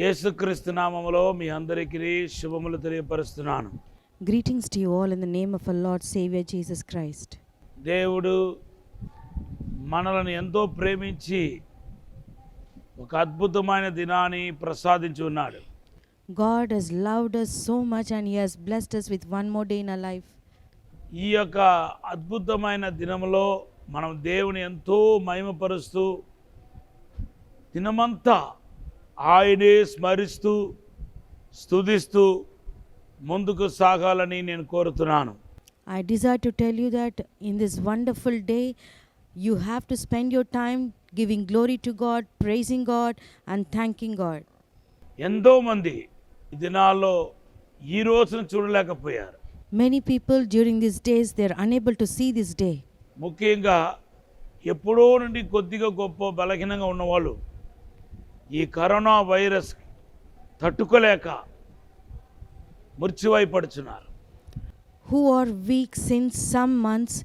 యేసుక్రీస్తు నామములో మీ అందరికీ శుభములు తెలియపరుస్తున్నాను. Greetings to you all in the name of our Lord Savior Jesus Christ. దేవుడు మనలను ఎంతో ప్రేమించి ఒక అద్భుతమైన దినాన్ని ప్రసాదించి ఉన్నాడు. God has loved us so much and He has blessed us with one more day in our life. ఈ యొక్క అద్భుతమైన దినములో మనం దేవుని ఎంతో మహిమపరుస్తూ దినమంతా ఆయనే స్మరిస్తూ స్తుతిస్తూ ముందుకు సాగాలని నేను కోరుతున్నాను. I desire to tell you that in this wonderful day, you have to spend your time giving glory to God, praising God and thanking God. ఎంతోమంది ఈ దినాల్లో ఈ రోజును చూడలేకపోయారు. Many people during these days, they are unable to see this day. ముఖ్యంగా ఎప్పుడో నుండి కొద్దిగా గొప్ప బలహీనంగా ఉన్నవాళ్ళు ఈ కరోనా వైరస్ తట్టుకోలేక మృత్యువైపడుచున్నారు. Who are weak since some months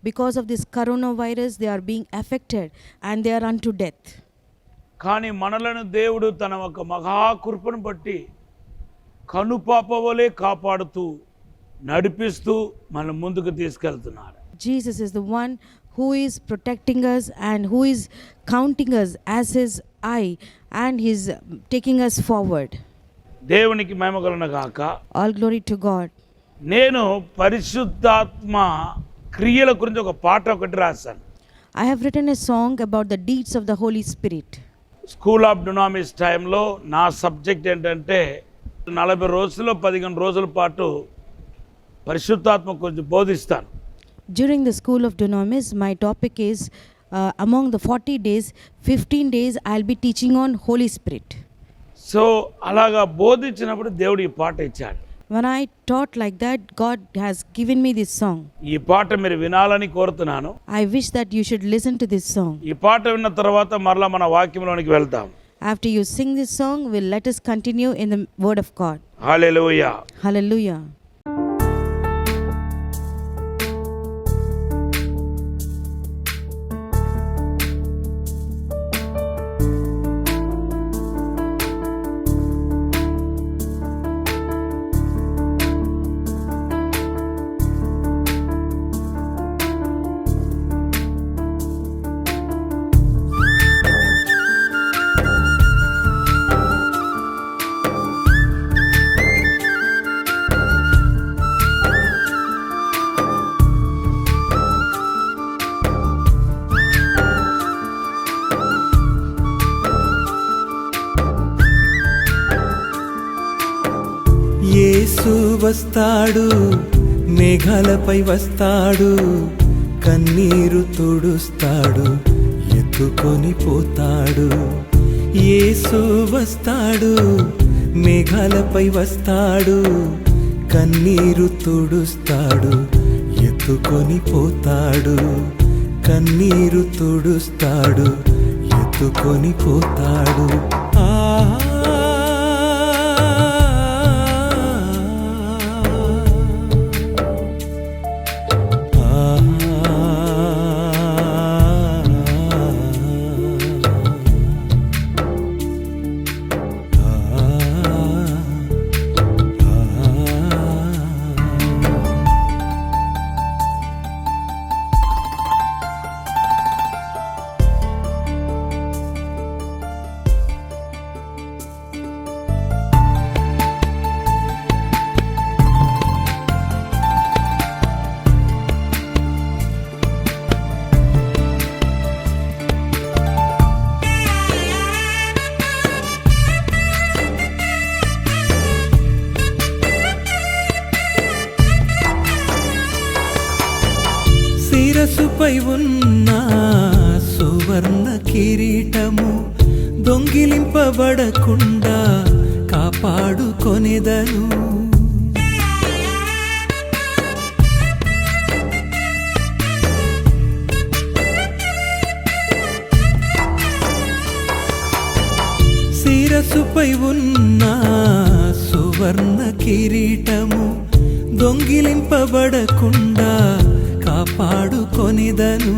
because of this coronavirus, they are being affected and they are unto death. కానీ మనలను దేవుడు తన ఒక మహాకృపను బట్టి కనుపాపవలే కాపాడుతూ నడిపిస్తూ మన ముందుకు తీసుకెళ్తున్నాడు. Jesus is the one who is protecting us and who is counting us as His eye and He is taking us forward. దేవునికి మహిమ కలుగును గాక. All glory to God. నేను పరిశుద్ధాత్మ క్రియల గురించి ఒక పాట ఒకటి రాశాను. I have written a song about the deeds of the Holy Spirit. School of Dunamis టైంలో నా సబ్జెక్ట్ ఏంటంటే 40 రోజుల్లో 15 రోజుల పాటు పరిశుద్ధాత్మ గురించి బోధిస్తాను. During the School of Dunamis, my topic is among the 40 days, 15 days I'll be teaching on Holy Spirit. So అలాగా బోధించినప్పుడు దేవుడు ఈ పాట ఇచ్చాడు. When I taught like that, God has given me this song. ఈ పాట మీరు వినాలని కోరుతున్నాను. I wish that you should listen to this song. ఈ పాట విన్న తర్వాత మరలా మన వాక్యంలోనికి వెళ్దాం. After you sing this song, let us continue in the word of God. Hallelujah. Hallelujah. యేసు వస్తాడు, మేఘాలపై వస్తాడు, కన్నీరు తుడుస్తాడు, ఎత్తుకొని పోతాడు. యేసు వస్తాడు, మేఘాలపై వస్తాడు, కన్నీరు తుడుస్తాడు, ఎత్తుకొని పోతాడు. కన్నీరు తుడుస్తాడు, ఎత్తుకొని పోతాడు. శిరసుపై ఉన్న సువర్ణ కిరీటము దొంగిలింపబడకుండా కాపాడుకొనెదను. శిరసుపై ఉన్న సువర్ణ కిరీటము దొంగిలింపబడకుండా కాపాడుకొనిదను.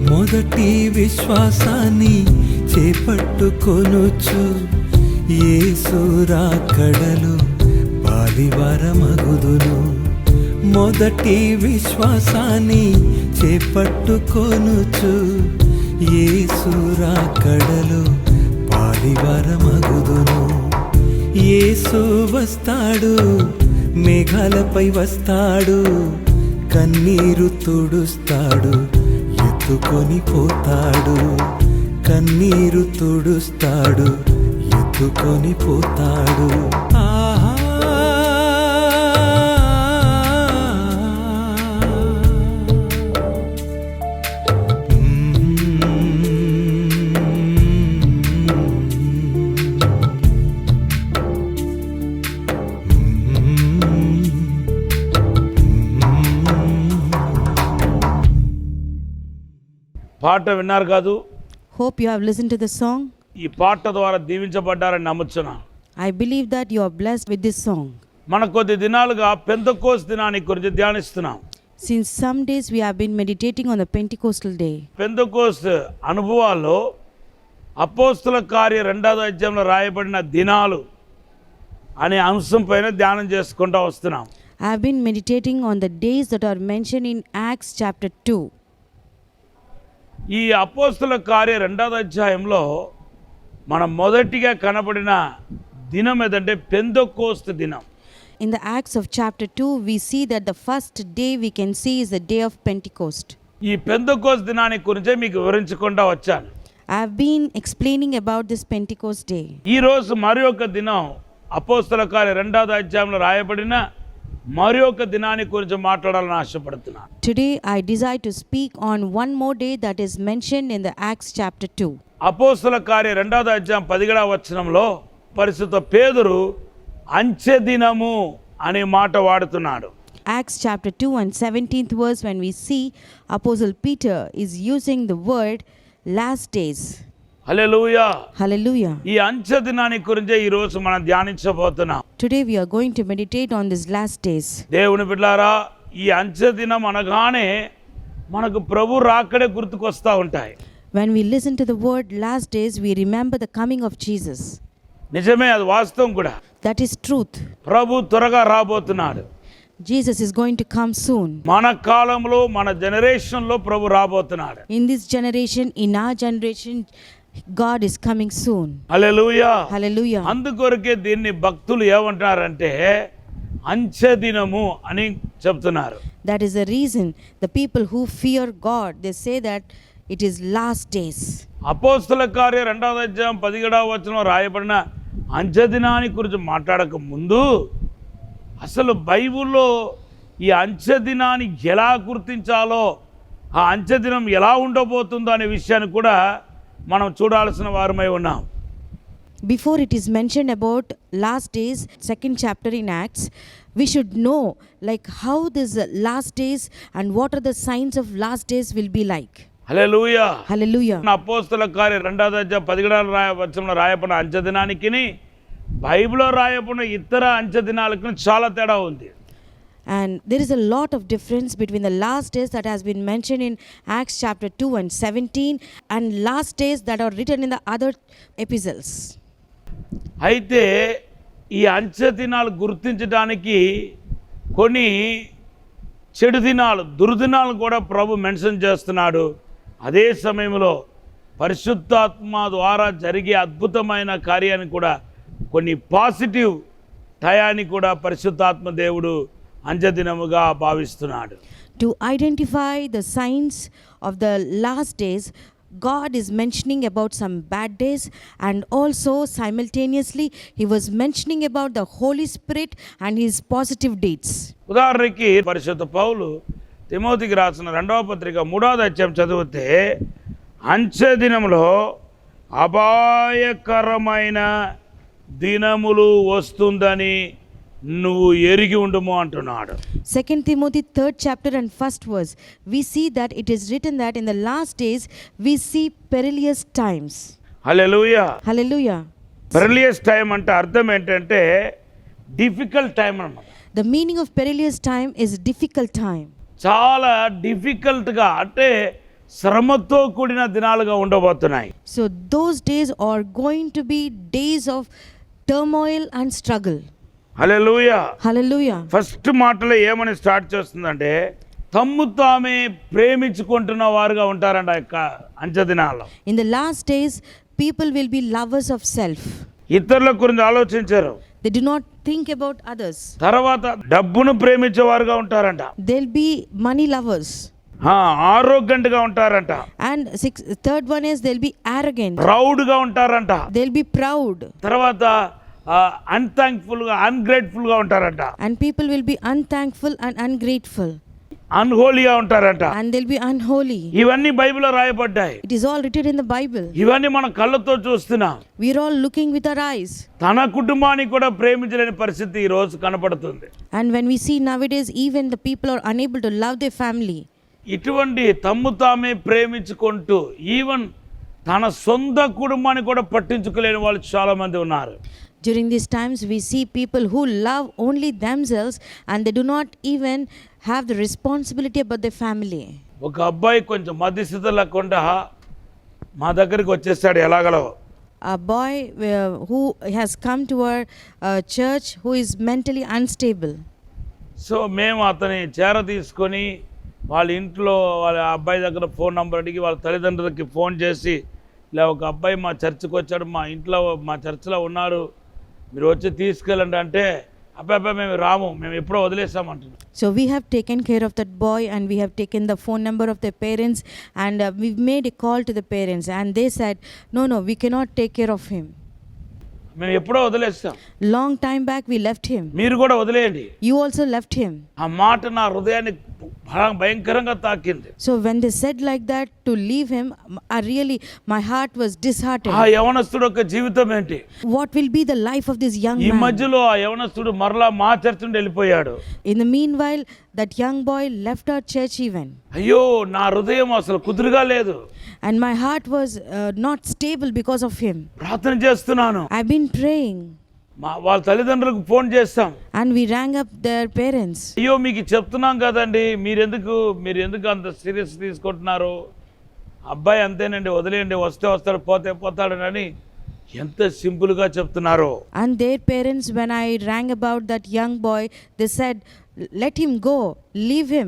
మొదటి విశ్వాసాన్ని చేపట్టుకొనుచు యేసు రాకడలో పాలివారమగుదును. మొదటి విశ్వాసాన్ని చేపట్టుకొనుచు యేసు రాకడలో పాలివారమగుదును. యేసు వస్తాడు, మేఘాలపై వస్తాడు, కన్నీరు తుడుస్తాడు, ఎత్తుకొని పోతాడు. కన్నీరు తుడుస్తాడు, ఎత్తుకొని పోతాడు. ఆహా పాట విన్నారు కాదు? Hope you have listened to the song. ఈ పాట ద్వారా దీవించబడ్డారని నమ్ముచున్నా. I believe that you are blessed with this song. మన కొద్ది దినాలుగా పెంతెకోస్తు దినాన్ని గురించి ధ్యానిస్తున్నాం. Since some days we have been meditating on the Pentecostal day. పెంతెకోస్తు అనుభవాల్లో అపోస్తుల కార్య 2వ అధ్యాయంలో రాయబడిన దినాలు అనే అంశం పైన ధ్యానం చేసుకుంటూ వస్తున్నాం. I have been meditating on the days that are mentioned in Acts chapter 2. ఈ అపోస్తుల కార్య 2వ అధ్యాయంలో మనం మొదటిగా కనబడిన దినం ఏదంటే పెంతెకోస్తు దినం. In the Acts of chapter 2, we see that the first day we can see is the day of Pentecost. ఈ పెంతెకోస్తు దినాన్ని గురించే మీకు వివరించుకుంటూ వచ్చాను. I have been explaining about this Pentecost day. ఈ రోజు మరి ఒక దినం అపోస్తుల కార్య 2వ అధ్యాయంలో రాయబడిన మరి ఒక దినాన్ని గురించి మాట్లాడాలని ఆశపడుతున్నాను. Today I desire to speak on one more day that is mentioned in the Acts chapter 2. అపోస్తుల కార్య 2వ అధ్యాయం 17వ వచనంలో పరిశుద్ధ పేతురు అంచె దినము అనే మాట వాడుతున్నాడు. Acts chapter 2 and 17th verse, when we see Apostle Peter is using the word last days. Hallelujah. Hallelujah. ఈ అంచె దినాన్ని గురించే ఈ రోజు మనం ధ్యానించబోతున్నాం. Today we are going to meditate on these last days. దేవుని బిడ్డలారా, ఈ అంచె దినం అనగానే మనకు ప్రభు రాకడే గుర్తుకొస్తా ఉంటాయి. When we listen to the word last days, we remember the coming of Jesus. నిజమే, అది వాస్తవం కూడా. That is truth. ప్రభు త్వరగా రాబోతున్నాడు. Jesus is going to come soon. మన కాలంలో, మన జనరేషన్లో ప్రభు రాబోతున్నాడు. In this generation, in our generation, God is coming soon. Hallelujah. Hallelujah. అందుకొరకే దీన్ని భక్తులు ఏమంటారంటే అంచె దినము అని చెప్తున్నారు. That is the reason the people who fear God, they say that it is last days. అపోస్తుల కార్య 2వ అధ్యాయం 17వ వచనంలో రాయబడిన అంచె దినాన్ని గురించి మాట్లాడక ముందు అసలు బైబిల్లో ఈ అంచె దినాన్ని ఎలా గుర్తించాలో, ఆ అంచె దినం ఎలా ఉండబోతుందో అనే విషయాన్ని కూడా మనం చూడాల్సిన వారమై ఉన్నాం. Before it is mentioned about last days, second chapter in Acts, we should know like how this last days and what are the signs of last days will be like. Hallelujah. Hallelujah. అపోస్తుల కార్య 2వ అధ్యాయం 17వ వచనంలో రాయబడిన అంచె దినానికి బైబిల్లో రాయబడిన ఇతర అంచె దినాలకు చాలా తేడా ఉంది. And there is a lot of difference between the last days that has been mentioned in Acts chapter 2 and 17 and last days that are written in the other epistles. అయితే ఈ అంచె దినాలు గుర్తించడానికి కొన్ని చెడు దినాలు, దుర్దినాలు కూడా ప్రభు మెన్షన్ చేస్తున్నాడు. అదే సమయంలో పరిశుద్ధాత్మ ద్వారా జరిగే అద్భుతమైన కార్యాన్ని కూడా, కొన్ని పాజిటివ్ టయాన్ని కూడా పరిశుద్ధాత్మ దేవుడు అంచెదినముగా భావిస్తున్నాడు. To identify the signs of the last days, God is mentioning about some bad days, and also simultaneously he was mentioning about the Holy Spirit and his positive deeds. ఉదాహరణకి పరిశుద్ధ పౌలు తిమోతికి రాసిన 2వ పత్రిక 3వ అధ్యాయం చదివితే అంచె దినములో అపాయకరమైన దినములు వస్తుందని నువ్వు ఎరిగి ఉండుము అంటున్నాడు. 2 Timothy 3rd chapter and 1st verse, we see that it is written that in the last days we see perilous times. Hallelujah. Hallelujah. పెరిలియస్ time అంటే అర్థం ఏంటంటే డిఫికల్ట్ టైం అన్నమాట. The meaning of perilous time is difficult time. చాలా డిఫికల్ట్గా అంటే శ్రమతో కూడిన దినాలుగా ఉండబోతున్నాయి. So those days are going to be days of turmoil and struggle. Hallelujah. Hallelujah. First మాటలో ఏమని స్టార్ట్ చేస్తుందంటే తమ్ము తామే ప్రేమించుకుంటున్న వారుగా ఉంటారంట ఆ యొక్క అంచె దినాల్లో. In the last days, people will be lovers of self. ఇతరుల గురించి ఆలోచించారు. They do not think about others. తర్వాత డబ్బును ప్రేమించే వారుగా ఉంటారంట. They'll be money lovers. ఆరోగ్యంగా ఉంటారంట. And third one is they'll be arrogant. ప్రౌడ్గా ఉంటారంట. They'll be proud. తర్వాత అన్థాంక్ఫుల్గా అన్గ్రేట్ఫుల్గా ఉంటారంట. And people will be unthankful and ungrateful. అన్హోలీగా ఉంటారంట. And they'll be unholy. ఇవన్నీ బైబిల్లో రాయబడ్డాయి. It is all written in the Bible. ఇవన్నీ మన కళ్ళతో చూస్తున్నాం. We are all looking with our eyes. తన కుటుంబాన్ని కూడా ప్రేమించలేని పరిస్థితి ఈ రోజు కనపడుతుంది. And when we see nowadays, even the people are unable to love their family. ఇటువంటి తమ్ము తామే ప్రేమించుకుంటూ ఈవెన్ తన సొంత కుటుంబాన్ని కూడా పట్టించుకోలేని వాళ్ళు చాలా మంది ఉన్నారు. During these times, we see people who love only themselves and they do not even have the responsibility about their family. ఒక అబ్బాయి కొంచెం మధ్యస్థితి లేకుండా మా దగ్గరికి వచ్చేసాడు ఎలాగలో. A boy who has come to our church who is mentally unstable. So మేము అతని చేర తీసుకొని వాళ్ళ ఇంట్లో వాళ్ళ అబ్బాయి దగ్గర ఫోన్ నెంబర్ అడిగి వాళ్ళ తల్లిదండ్రులకి ఫోన్ చేసి ఇలా ఒక అబ్బాయి మా చర్చికి వచ్చాడు, మా చర్చిలో ఉన్నారు, మీరు వచ్చి తీసుకెళ్ళండి అంటే అబ్బాయి మేము రాము, మేము ఎప్పుడో వదిలేసామంటున్నాం. So we have taken care of that boy and we have taken the phone number of their parents and we've made a call to the parents and they said no we cannot take care of him. మేము ఎప్పుడో వదిలేస్తాం. Long time back we left him. మీరు కూడా వదిలేయండి. You also left him. ఆ మాట నా హృదయాన్ని భయంకరంగా తాకింది. So when they said like that to leave him, really my heart was disheartened. ఆ యవనస్తుడు యొక్క జీవితం ఏంటి? What will be the life of this young ఈ man? మధ్యలో ఆ యవనస్తుడు మరలా మా చర్చ్ నుండి వెళ్ళిపోయాడు. In the meanwhile, that young boy left our church even. అయ్యో నా హృదయం అసలు కుదురుగా లేదు. And my heart was not stable because of him. ప్రార్థన చేస్తున్నాను. I've been praying. వాళ్ళ తల్లిదండ్రులకు ఫోన్ చేస్తాం. And we rang up their parents. అయ్యో మీకు చెప్తున్నాం కదండి, మీరు ఎందుకు అంత సీరియస్ తీసుకుంటున్నారు? అబ్బాయి అంతేనండి, వదిలేయండి, వస్తే వస్తాడు పోతే పోతాడని ఎంత సింపుల్గా చెప్తున్నారు. And their parents, when I rang about that young boy, they said let him go, leave him,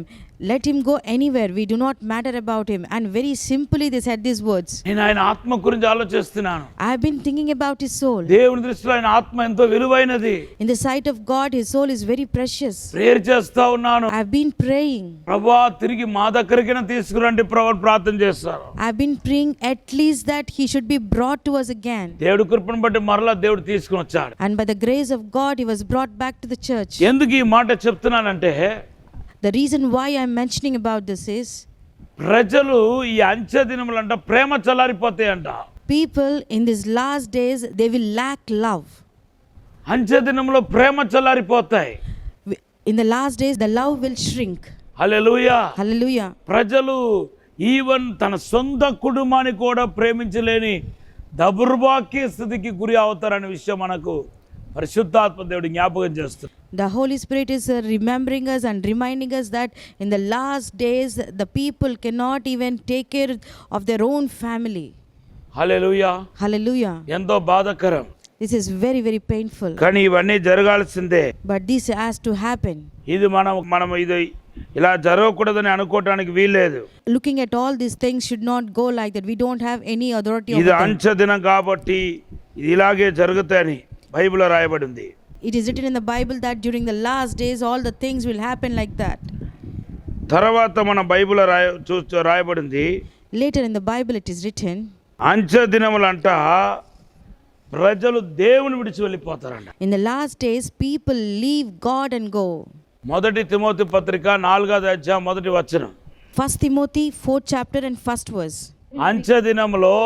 let him go anywhere, we do not matter about him. And very simply they said these words. నేను ఆయన ఆత్మ గురించి ఆలోచిస్తున్నాను. I have been thinking about his soul. దేవుని దృష్టిలో ఆయన ఆత్మ ఎంతో విలువైనది. In the sight of God, his soul is very precious. Prayer చేస్తా ఉన్నాను. I have been praying. ప్రభువా తిరిగి మా దగ్గరికైనా తీసుకురండి ప్రభువు ప్రార్థన చేస్తారు. I have been praying at least that he should be brought to us again. దేవుడి కృపను బట్టి మరలా దేవుడు తీసుకుని వచ్చాడు. And by the grace of God, he was brought back to the church. ఎందుకు ఈ మాట చెప్తున్నానంటే The reason why I am mentioning about this is ప్రజలు ఈ అంచె దినములంట ప్రేమ చల్లారిపోతాయంట. people in these last days, they will lack love. అంచె దినములో ప్రేమ చల్లారిపోతాయి. In the last days, the love will shrink. Hallelujah. Hallelujah. ప్రజలు ఈవెన్ తన సొంత కుటుంబాన్ని కూడా ప్రేమించలేని దౌర్భాగ్య స్థితికి గురి అవుతారనే విషయం మనకు పరిశుద్ధాత్మ దేవుడు జ్ఞాపకం చేస్తుంది. The Holy Spirit is remembering us and reminding us that in the last days, the people cannot even take care of their own family. Hallelujah. Hallelujah. ఎంతో బాధాకరం. This is very, very painful. కానీ ఇవన్నీ జరగాల్సిందే. But this has to happen. ఇది మనం ఇది ఇలా జరగకూడదని అనుకోవడానికి వీల్లేదు. Looking at all these things should not go like that. We don't have any authority over ఇది them. అంచె దినం కాబట్టి ఇది ఇలాగే జరుగుతాయని బైబిల్లో రాయబడింది. It is written in the Bible that during the last days all the things will happen like that. తర్వాత మన బైబిల్లో రాయబడింది. Later in the Bible it is written, అంచె దినములంట ప్రజలు దేవుని విడిచి వెళ్ళిపోతారంట. in the last days people leave God and go. మొదటి Timothy పత్రిక 4వ అధ్యాయం 1వ వచనం. 1 Timothy 4th chapter and 1st verse. అంచె దినములో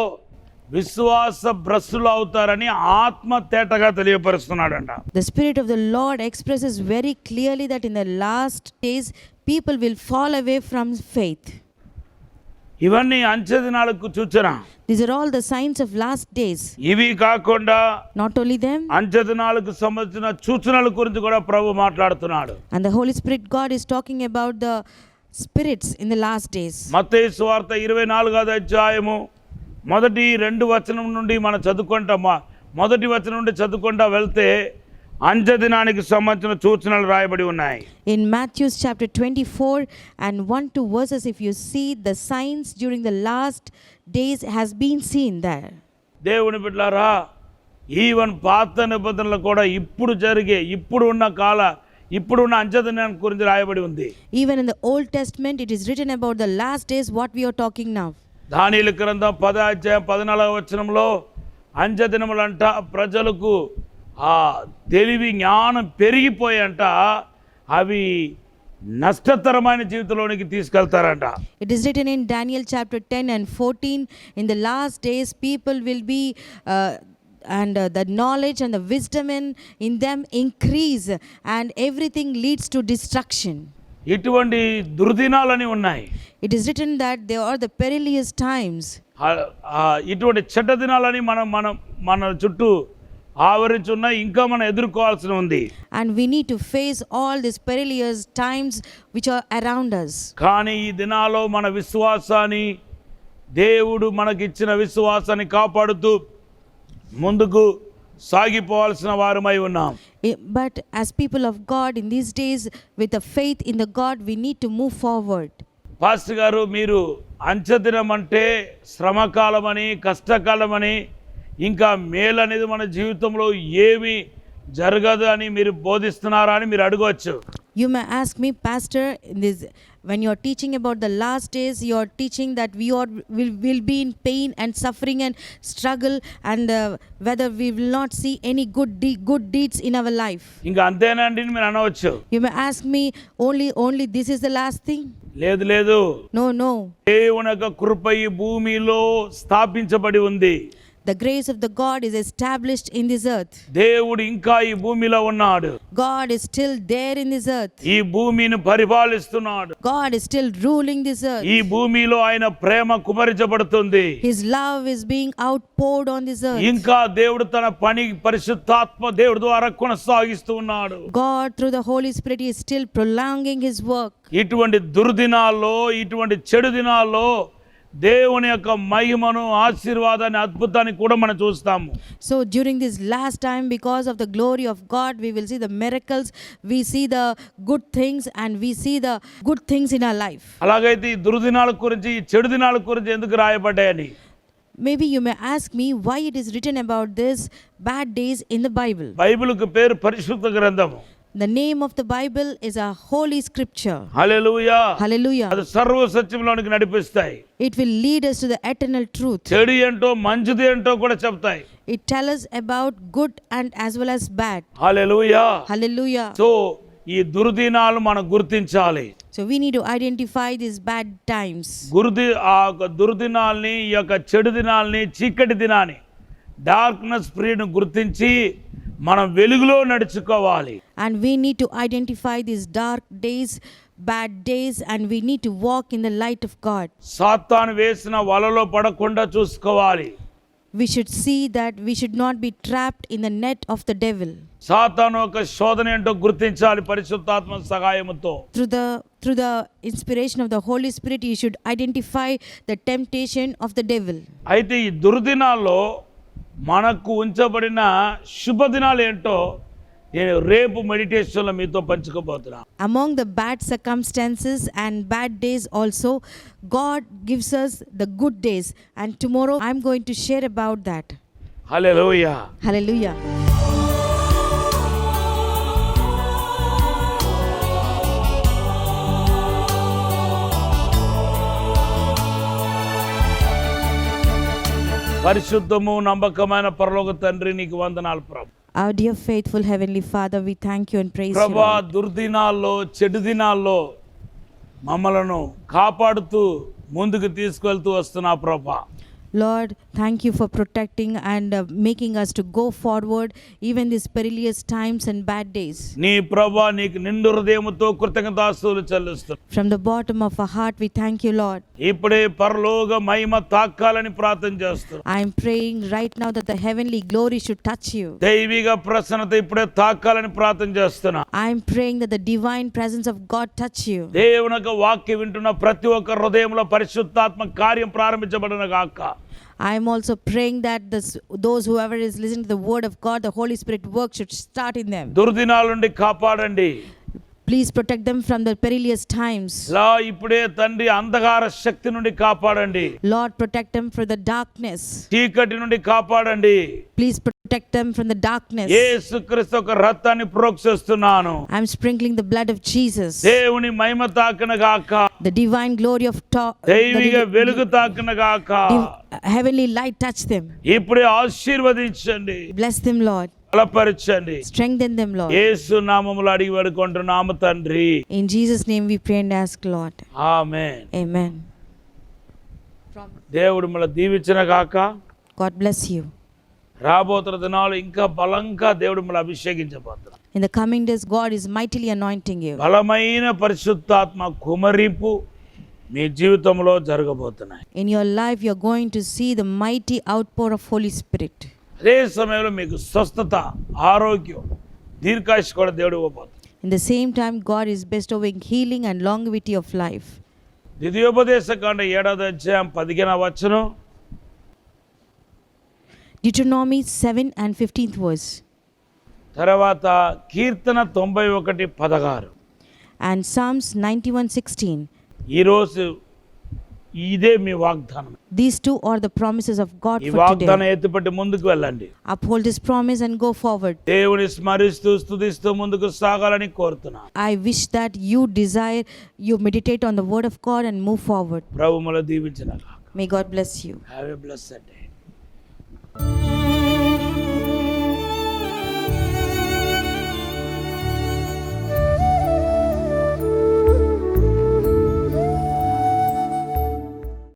విశ్వాస భ్రష్టులు అవుతారని ఆత్మ తేటగా తెలియపరుస్తున్నాడంట. The Spirit of the Lord expresses very clearly that in the last days people will fall away from faith. ఇవన్నీ అంచె దినాలకు సూచన. These are all the signs of last days. ఇవి కాకుండా Not only them, అంచె దినాలకు సంబంధించిన సూచనల గురించి కూడా ప్రభు మాట్లాడుతున్నాడు. and the Holy Spirit God is talking about the spirits in the last days. మత్తయి సువార్త 24వ అధ్యాయము 1-2 వచనం నుండి మనం చదువుకుంటాం. మొదటి వచనం నుండి చదువుకుంటా వెళ్తే అంత్యదినానికి సంబంధించిన సూచనలు రాయబడి ఉన్నాయి. In Matthew chapter 24 and 1-2 verses, if you see, the signs during the last days has been seen there. దేవుని బిడ్డలారా, ఈవెన్ పాత నిబంధనలు కూడా ఇప్పుడున్న అంత్యదినాన్ని గురించి రాయబడి ఉంది. Even in the Old Testament, it is written about the last days, what we are talking now. దానియేలు గ్రంథం 10:14 అంత్యదినములంట ప్రజలకు ఆ తెలివి జ్ఞానం పెరిగిపోయంట, అవి నష్టతరమైన జీవితంలోనికి తీసుకెళ్తారంట. It is written in Daniel chapter 10 and 14, in the last days people will be the knowledge and the wisdom in them increase, and everything leads to destruction. ఇటువంటి దుర్దినాలని ఉన్నాయి. It is written that there are the perilous times. ఇటువంటి చెడ్డ దినాలని మన చుట్టూ ఆవరించున్న ఇంకా మనం ఎదుర్కోవాల్సి ఉంది. And we need to face all these perilous times which are around us. కానీ ఈ దినాల్లో మన విశ్వాసాన్ని, దేవుడు మనకిచ్చిన విశ్వాసాన్ని కాపాడుతూ ముందుకు సాగిపోవాల్సిన వారమై ఉన్నాం. But as people of God in these days, with the faith in the God, we need to move forward. Pastor గారు, మీరు అంత్యదినం అంటే శ్రమకాలమని, కష్టకాలమని, ఇంకా మేలు అనేది మన జీవితంలో ఏమి జరగదు అని మీరు బోధిస్తున్నారా అని మీరు అడగవచ్చు. You may ask me, Pastor, when you are teaching about the last days, you are teaching that will be in pain and suffering and struggle, and whether we will not see any good deeds in our life. ఇంకా అంతేనండి మీరు అనవచ్చు. You may ask me, only this is the last thing. లేదు. No. దేవుని యొక్క కృప ఈ భూమిలో స్థాపించబడి ఉంది. The grace of the God is established in this earth. దేవుడు ఇంకా ఈ భూమిలో ఉన్నాడు. God is still there in this earth. ఈ భూమిని పరిపాలిస్తున్నాడు. God is still ruling this earth. ఈ భూమిలో ఆయన ప్రేమ కుమరించబడుతుంది. His love is being outpoured on this earth. ఇంకా దేవుడు తన పని పరిశుద్ధాత్మ దేవుడి ద్వారా కొనసాగిస్తూ ఉన్నాడు. God through the Holy Spirit is still prolonging his work. ఇటువంటి దుర్దినాల్లో, ఇటువంటి చెడు దినాల్లో దేవుని యొక్క మహిమను, ఆశీర్వాదాన్ని, అద్భుతాన్ని కూడా మనం చూస్తాము. So during this last time, because of the glory of God, we will see the miracles, we see the good things, and we see the good things in our life. అలాగైతే ఈ దుర్దినాల గురించి, ఈ చెడు దినాల గురించి ఎందుకు రాయబడ్డాయని Maybe you may ask me why it is written about this bad days in the Bible. బైబిల్కు పేరు పరిశుద్ధ గ్రంథము. The name of the Bible is a holy scripture. Hallelujah. Hallelujah. అది సర్వ సత్యంలోనికి నడిపిస్తాయి. It will lead us to the eternal truth. చెడు ఏంటో మంచిది ఏంటో కూడా చెప్తాయి. It tells us about good and as well as bad. Hallelujah. Hallelujah. So ఈ దుర్దినాలు మనం గుర్తించాలి. So we need to identify these bad times. ఆ దుర్దినాల్ని, ఈ యొక్క చెడు దినాల్ని, చీకటి దినాన్ని, డార్క్నెస్ పీరియడ్ను గుర్తించి మనం వెలుగులో నడుచుకోవాలి. And we need to identify these dark days, bad days, and we need to walk in the light of God. సాతాను వేసిన వలలో పడకుండా చూసుకోవాలి. We should see that we should not be trapped in the net of the devil. సాతాను యొక్క శోధన ఏంటో గుర్తించాలి పరిశుద్ధాత్మ సహాయముతో. Through the inspiration of the Holy Spirit, you should identify the temptation of the devil. అయితే ఈ దుర్దినాల్లో మనకు ఉంచబడిన శుభదినాలు ఏంటో నేను రేపు మెడిటేషన్లో మీతో పంచుకోబోతున్నా. Among the bad circumstances and bad days also, God gives us the good days, and tomorrow I'm going to share about that. Hallelujah. Hallelujah. పరిశుద్ధము నమ్మకమైన పరలోక తండ్రి, నీకు వందనాలు ప్రభు. Our dear faithful heavenly Father, we thank you and praise you. ప్రభా, Lord. దుర్దినాల్లో, చెడు దినాల్లో మమ్మలను కాపాడుతూ ముందుకు తీసుకెళ్తూ వస్తున్నా ప్రభా. Lord, thank you for protecting and making us to go forward even these perilous times and bad days. నీ ప్రభా, నీకు నిండు హృదయముతో కృతజ్ఞతాస్తుతులు చెల్లిస్తున్నాను. From the bottom of our heart, we thank you, Lord. ఇప్పుడే పరలోక మహిమ తాకాలని ప్రార్థన చేస్తున్నాను. I am praying right now that the heavenly glory should touch you. దైవిక ప్రసన్నత ఇప్పుడే తాకాలని ప్రార్థన చేస్తున్నా. I am praying that the divine presence of God touch you. దేవుని యొక్క వాక్యం వింటున్న ప్రతి ఒక్క హృదయంలో పరిశుద్ధాత్మ కార్యం ప్రారంభించబడును గాక. I am also praying that those whoever is listening to the word of God, the Holy Spirit work should start in them. దుర్దినాల నుండి కాపాడండి. Please protect them from the perilous times. లా ఇప్పుడే తండ్రి అంధకార శక్తి నుండి కాపాడండి. Lord, protect them from the darkness. చీకటి నుండి కాపాడండి. Please protect them from the darkness. యేసుక్రీస్తు యొక్క రక్తాన్ని ప్రోక్షిస్తున్నాను. I am sprinkling the blood of Jesus. దేవుని మహిమ తాకన గాక. The divine glory of దైవిక వెలుగు తాకన గాక. heavenly light touch them. ఇప్పుడే ఆశీర్వదించండి. Bless them, Lord. బలపరచండి. Strengthen them, Lord. యేసు నామములో అడిగి వేడుకుంటున్నాము తండ్రి. In Jesus' name we pray and ask, Lord. Amen. Amen. దేవుడు మిమ్మల్ని దీవించిన గాక. God bless you. రాబోతున్న దినాలు ఇంకా బలంగా దేవుడు మిమ్మల్ని అభిషేకించబోతున్నాడు. In the coming days, God is mightily anointing you. బలమైన పరిశుద్ధాత్మ కుమరింపు మీ జీవితంలో జరగబోతున్నాయి. In your life, you're going to see the mighty outpour of Holy Spirit. అదే సమయంలో మీకు స్వస్థత, ఆరోగ్యం, దీర్ఘాయుష్ కూడా దేవుడు ఇవ్వబోతున్నాడు. In the same time, God is bestowing healing and longevity of life. ద్వితీయోపదేశకాండ 7వ అధ్యాయం 15వ వచనం. Deuteronomy 7 and 15th verse. తర్వాత కీర్తన 91:16. And Psalms 91:16. ఈరోజు ఇదే మీ వాగ్దానం. These two are the promises of God ఈ for వాగ్దానం today. ఎత్తిపట్టి ముందుకు వెళ్ళండి. Uphold this promise and go forward. దేవుని స్మరిస్తూ స్తుతిస్తూ ముందుకు సాగాలని కోరుతున్నాను. I wish that you meditate on the word of God and move forward. ప్రభువును దీవించును గాక. May God bless you. Have a blessed day.